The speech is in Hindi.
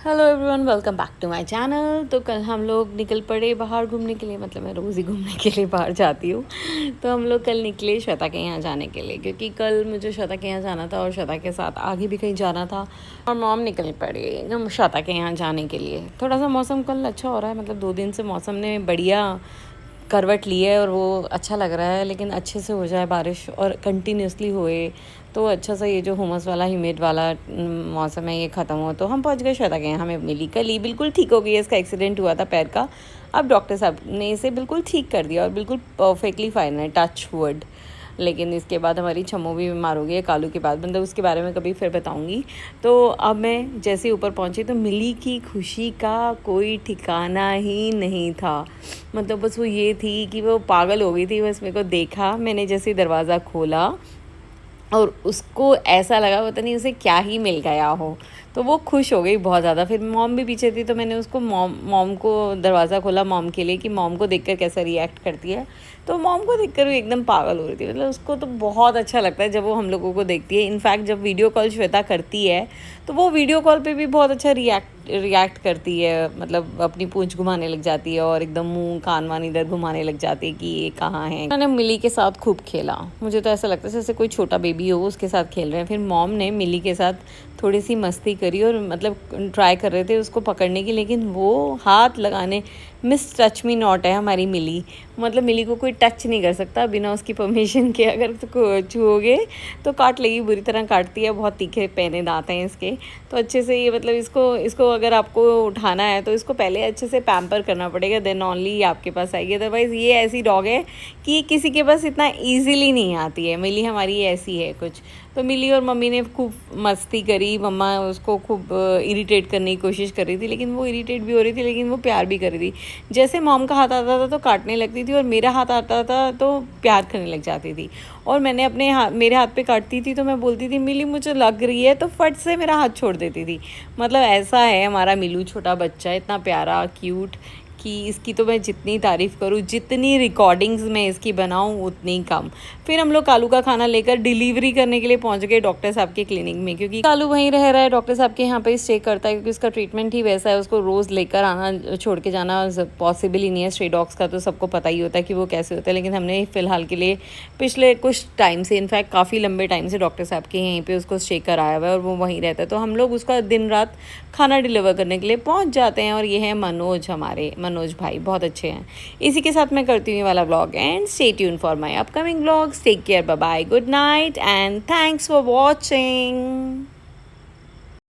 Hello everyone, welcome back to my channel. तो कल हम लोग निकल पड़े बाहर घूमने के लिए। मतलब मैं रोज़ ही घूमने के लिए बाहर जाती हूँ। तो हम लोग कल निकले श्वेता के यहाँ जाने के लिए, क्योंकि कल मुझे श्वेता के यहाँ जाना था और श्वेता के साथ आगे भी कहीं जाना था। और मॉम निकल पड़े हम श्वेता के यहाँ जाने के लिए। थोड़ा सा मौसम कल अच्छा हो रहा है, मतलब 2 दिन से मौसम ने बढ़िया करवट ली है और वो अच्छा लग रहा है। लेकिन अच्छे से हो जाए बारिश और कंटिन्यूसली होए तो अच्छा सा ये जो हुमस वाला ह्यूमिड वाला मौसम है ये ख़त्म हो। तो हम पहुंच गए श्वेता के यहाँ। हमें मिली कल ही बिल्कुल ठीक हो गई है। इसका एक्सीडेंट हुआ था पैर का। अब डॉक्टर साहब ने इसे बिल्कुल ठीक कर दिया और बिल्कुल परफेक्टली फाइन है, टच वुड। लेकिन इसके बाद हमारी छम्मू भी बीमार हो गई है कालू के बाद। मतलब उसके बारे में कभी फिर बताऊंगी। तो अब मैं जैसे ऊपर पहुंची तो मिली की खुशी का कोई ठिकाना ही नहीं था। मतलब बस वो ये थी कि वो पागल हो गई थी। बस मेरे को देखा, मैंने जैसे दरवाज़ा खोला और उसको ऐसा लगा पता नहीं उसे क्या ही मिल गया हो। तो वो खुश हो गई बहुत ज़्यादा। फिर मॉम भी पीछे थी तो मैंने उसको मॉम को दरवाज़ा खोला मॉम के लिए कि मॉम को देखकर कैसा रिएक्ट करती है। तो मॉम को देखकर भी एकदम पागल हो रही थी। मतलब उसको तो बहुत अच्छा लगता है जब वो हम लोगों को देखती है। इनफैक्ट जब वीडियो कॉल श्वेता करती है तो वो वीडियो कॉल पे भी बहुत अच्छा रिएक्ट करती है। मतलब अपनी पूंछ घुमाने लग जाती है और एकदम मुंह कान वान इधर घुमाने लग जाती है कि ये कहाँ है। मैंने मिली के साथ खूब खेला। मुझे तो ऐसा लगता है जैसे कोई छोटा बेबी हो उसके साथ खेल रहे हैं। फिर मॉम ने मिली के साथ थोड़ी सी मस्ती करी और मतलब ट्राई कर रहे थे उसको पकड़ने की, लेकिन वो हाथ लगाने मिस टच मी नॉट है हमारी मिली। मतलब मिली को कोई टच नहीं कर सकता बिना उसकी परमिशन के। अगर तो छुओगे तो काट लेगी, बुरी तरह काटती है। बहुत तीखे पैने दांत हैं इसके। तो अच्छे से ये मतलब इसको अगर आपको उठाना है तो इसको पहले अच्छे से पैम्पर करना पड़ेगा, देन ओनली आपके पास आएगी। अदरवाइज़ ये ऐसी डॉग है कि किसी के पास इतना ईजिली नहीं आती है। मिली हमारी ऐसी है कुछ। तो मिली और मम्मी ने खूब मस्ती करी। मम्मा उसको खूब इरिटेट करने की कोशिश कर रही थी, लेकिन वो इरिटेट भी हो रही थी लेकिन वो प्यार भी कर रही थी। जैसे मॉम का हाथ आता था तो काटने लगती थी और मेरा हाथ आता था तो प्यार करने लग जाती थी। और मैंने मेरे हाथ पे काटती थी तो मैं बोलती थी मिली मुझे लग रही है, तो फट से मेरा हाथ छोड़ देती थी। मतलब ऐसा है हमारा मिलू, छोटा बच्चा इतना प्यारा क्यूट कि इसकी तो मैं जितनी तारीफ़ करूँ, जितनी रिकॉर्डिंग्स मैं इसकी बनाऊँ उतनी कम। फिर हम लोग कालू का खाना लेकर डिलीवरी करने के लिए पहुंच गए डॉक्टर साहब के क्लिनिक में, क्योंकि कालू वहीं रह रहा है, डॉक्टर साहब के यहाँ पे स्टे करता है। क्योंकि उसका ट्रीटमेंट ही वैसा है, उसको रोज़ लेकर आना छोड़ के जाना पॉसिबल ही नहीं है। स्ट्रे डॉग्स का तो सबको पता ही होता है कि वो कैसे होता है। लेकिन हमने फ़िलहाल के लिए पिछले कुछ टाइम से, इनफैक्ट काफ़ी लंबे टाइम से डॉक्टर साहब के यहीं पर उसको स्टे कराया हुआ है और वो वहीं रहता है। तो हम लोग उसका दिन रात खाना डिलीवर करने के लिए पहुँच जाते हैं। और ये है मनोज, हमारे मनोज भाई बहुत अच्छे हैं। इसी के साथ मैं करती हूँ ये वाला vlog and stay tuned for my upcoming vlogs. Take care, bye bye, good night and thanks for watching.